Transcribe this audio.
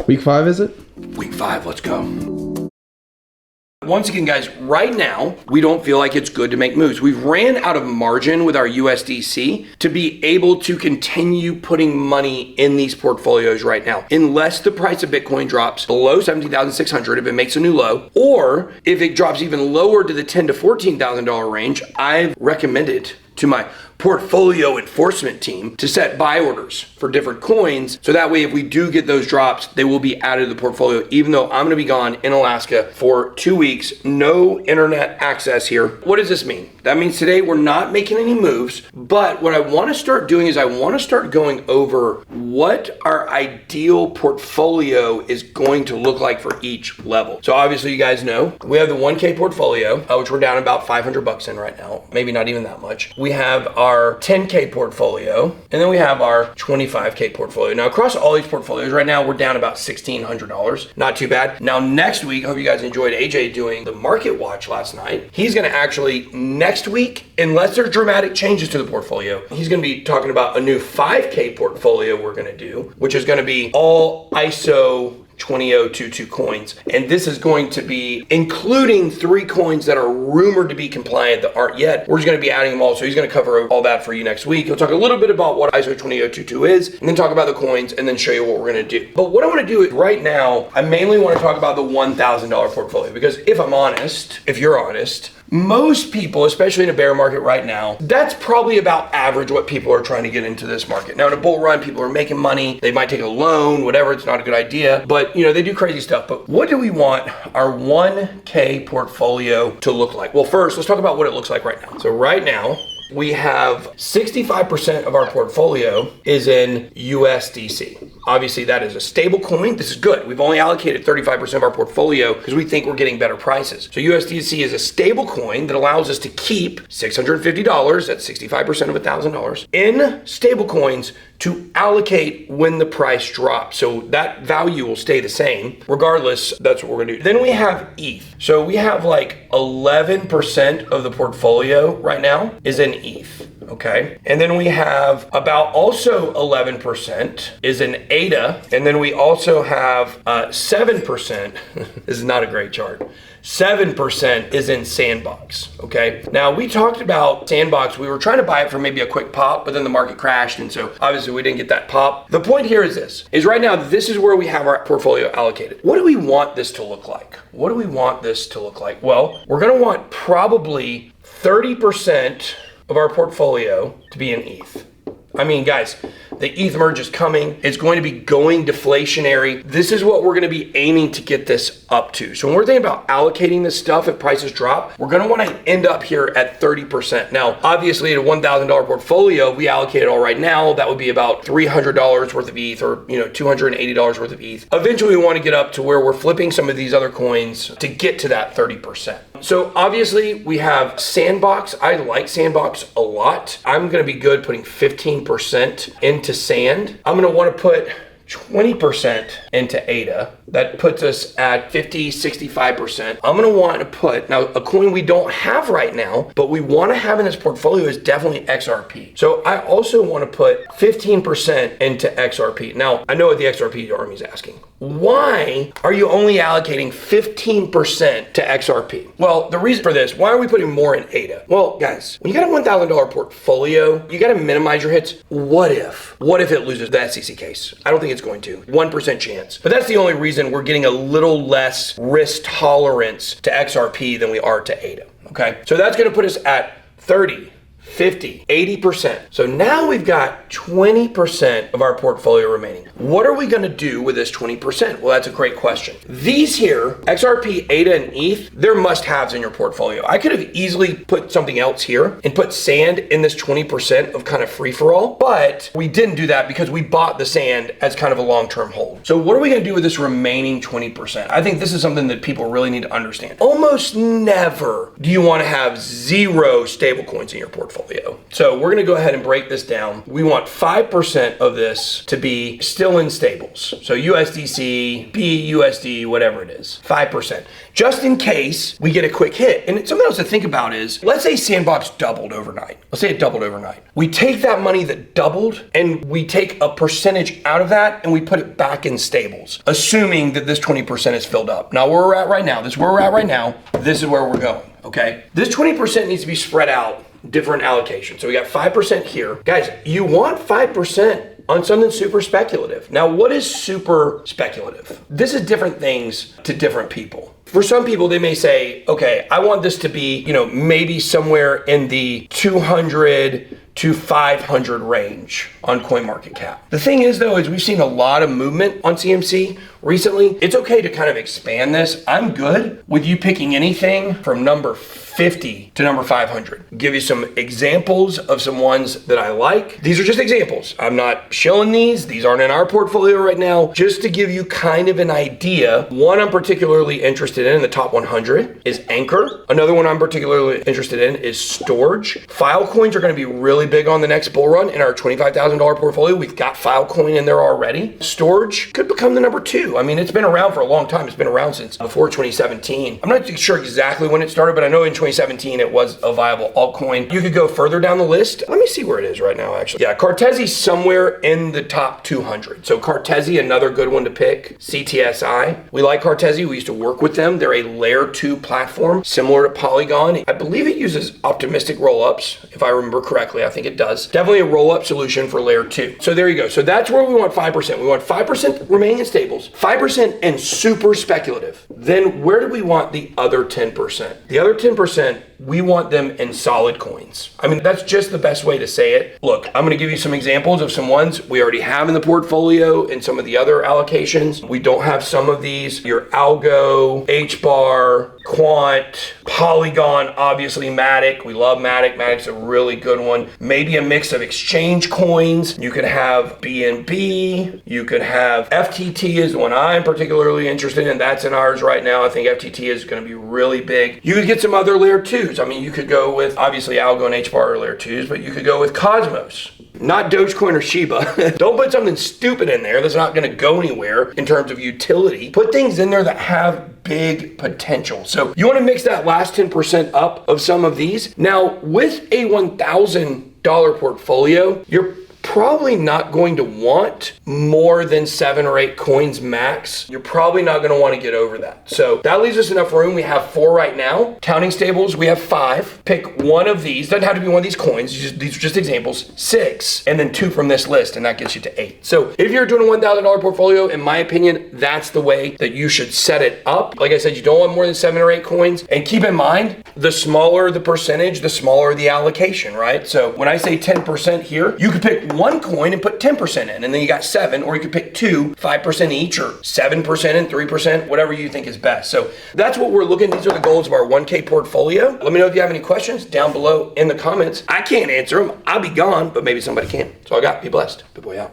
Week 5, is it? Week 5, let's go. Once again, guys, right now, we don't feel like it's good to make moves. We've ran out of margin with our USDC to be able to continue putting money in these portfolios right now, unless the price of Bitcoin drops below 17,600, if it makes a new low, or if it drops even lower to the $10,000 to $14,000 range. I've recommended to my portfolio enforcement team to set buy orders for different coins. So that way, if we do get those drops, they will be added to the portfolio, even though I'm gonna be gone in Alaska for 2 weeks, no internet access here. What does this mean? That means today we're not making any moves, but what I wanna start doing is I wanna start going over what our ideal portfolio is going to look like for each level. So obviously you guys know, we have the 1K portfolio, which we're down about 500 bucks in right now, maybe not even that much. We have our 10K portfolio, and then we have our 25K portfolio. Now across all these portfolios right now, we're down about $1,600. Not too bad. Now next week, I hope you guys enjoyed AJ doing the market watch last night. He's gonna actually, next week, unless there's dramatic changes to the portfolio, he's gonna be talking about a new 5K portfolio we're gonna do, which is gonna be all ISO 20022 coins. And this is going to be including 3 coins that are rumored to be compliant that aren't yet. We're just going to be adding them all. So he's going to cover all that for you next week. He'll talk a little bit about what ISO 20022 is, and then talk about the coins, and then show you what we're going to do. But what I want to do is right now, I mainly want to talk about the $1,000 portfolio, because if I'm honest, if you're honest, most people, especially in a bear market right now, that's probably about average what people are trying to get into this market. Now in a bull run, people are making money. They might take a loan, whatever. It's not a good idea, but they do crazy stuff. But what do we want our 1K portfolio to look like? Well, first, let's talk about what it looks like right now. So right now, we have 65% of our portfolio is in USDC. Obviously, that is a stable coin. This is good. We've only allocated 35% of our portfolio because we think we're getting better prices. So USDC is a stable coin that allows us to keep $650, that's 65% of $1,000, in stable coins to allocate when the price drops. So that value will stay the same. Regardless, that's what we're gonna do. Then we have ETH. So we have like 11% of the portfolio right now is in ETH. Okay. And then we have about also 11% is in ADA. And then we also have 7%. This is not a great chart. 7% is in Sandbox, okay? Now, we talked about Sandbox. We were trying to buy it for maybe a quick pop, but then the market crashed, and so obviously we didn't get that pop. The point here is this, is right now, this is where we have our portfolio allocated. What do we want this to look like? What do we want this to look like? Well, we're gonna want probably 30% of our portfolio to be in ETH. I mean, guys, the ETH merge is coming. It's going to be going deflationary. This is what we're going to be aiming to get this up to. So when we're thinking about allocating this stuff, if prices drop, we're going to want to end up here at 30%. Now, obviously, at a $1,000 portfolio, we allocate it all right now. That would be about $300 worth of ETH, or $280 worth of ETH. Eventually, we want to get up to where we're flipping some of these other coins to get to that 30%. So obviously, we have Sandbox. I like Sandbox a lot. I'm going to be good putting 15% into Sand. I'm going to want to put 20% into ADA. That puts us at 50, 65%. I'm gonna want to put, now a coin we don't have right now, but we want to have in this portfolio is definitely XRP. So I also want to put 15% into XRP. Now, I know what the XRP army is asking. Why are you only allocating 15% to XRP? Well, the reason for this, why are we putting more in ADA? Well, guys, when you got a $1,000 portfolio, you got to minimize your hits. What if it loses the SEC case? I don't think it's going to. 1% chance. But that's the only reason we're getting a little less risk tolerance to XRP than we are to ADA. Okay, so that's going to put us at 30, 50, 80%. So now we've got 20% of our portfolio remaining. What are we gonna do with this 20%? Well, that's a great question. These here, XRP, ADA, and ETH, they're must-haves in your portfolio. I could have easily put something else here and put Sand in this 20% of kind of free-for-all, but we didn't do that because we bought the Sand as kind of a long-term hold. So what are we gonna do with this remaining 20%? I think this is something that people really need to understand. Almost never do you wanna have 0 stable coins in your portfolio. portfolio. So we're gonna go ahead and break this down. We want 5% of this to be still in stables. So USDC, BUSD, whatever it is, 5%. Just in case we get a quick hit. And something else to think about is, let's say Sandbox doubled overnight. Let's say it doubled overnight. We take that money that doubled and we take a percentage out of that and we put it back in stables, assuming that this 20% is filled up. Now where we're at right now, this is where we're at right now, this is where we're going, okay? This 20% needs to be spread out, different allocations. So we got 5% here. Guys, you want 5% on something super speculative. Now, what is super speculative? This is different things to different people. For some people, they may say, okay, I want this to be, maybe somewhere in the 200 to 500 range on CoinMarketCap. The thing is though, is we've seen a lot of movement on CMC recently. It's okay to kind of expand this. I'm good with you picking anything from number 50 to number 500. Give you some examples of some ones that I like. These are just examples. I'm not shilling these. These aren't in our portfolio right now. Just to give you kind of an idea. One I'm particularly interested in the top 100 is Anchor. Another one I'm particularly interested in is Storage. Filecoins are gonna be really big on the next bull run in our $25,000 portfolio. We've got Filecoin in there already. Storage could become the number 2. I mean, it's been around for a long time. It's been around since before 2017. I'm not sure exactly when it started, but I know in 2017 it was a viable altcoin. You could go further down the list. Let me see where it is right now, actually. Yeah, Cartesi's somewhere in the top 200. So Cartesi, another good one to pick. CTSI. We like Cartesi. We used to work with them. They're a layer 2 platform, similar to Polygon. I believe it uses optimistic rollups, if I remember correctly. I think it does. Definitely a roll-up solution for layer 2. So there you go. So that's where we want 5%. We want 5% remaining in stables, 5% and super speculative. Then where do we want the other 10%? The other 10%, we want them in solid coins. I mean, that's just the best way to say it. Look, I'm gonna give you some examples of some ones we already have in the portfolio and some of the other allocations. We don't have some of these. Your Algo, HBAR, Quant, Polygon, obviously Matic. We love Matic. Matic's a really good one. Maybe a mix of exchange coins. You could have BNB. You could have FTT is the one I'm particularly interested in. That's in ours right now. I think FTT is going to be really big. You could get some other layer 2s. I mean, you could go with obviously Algo and HBAR are layer 2s, but you could go with Cosmos. Not Dogecoin or Shiba. Don't put something stupid in there that's not going to go anywhere in terms of utility. Put things in there that have big potential. So you want to mix that last 10% up of some of these. Now, with a $1,000 portfolio, you're probably not going to want more than 7 or 8 coins max. You're probably not going to want to get over that. So that leaves us enough room. We have 4 right now. Counting stables, we have 5. Pick one of these. Doesn't have to be one of these coins. These are just examples. 6, and then 2 from this list, and that gets you to 8. So if you're doing a $1,000 portfolio, in my opinion, that's the way that you should set it up. Like I said, you don't want more than 7 or 8 coins. And keep in mind, the smaller the percentage, the smaller the allocation, right? So when I say 10% here, you could pick one coin and put 10% in, and then you got 7, or you could pick 2, 5% each, or 7% and 3%, whatever you think is best. So that's what we're looking. These are the goals of our 1K portfolio. Let me know if you have any questions down below in the comments. I can't answer them. I'll be gone, but maybe somebody can. So I got. Be blessed. Big boy out.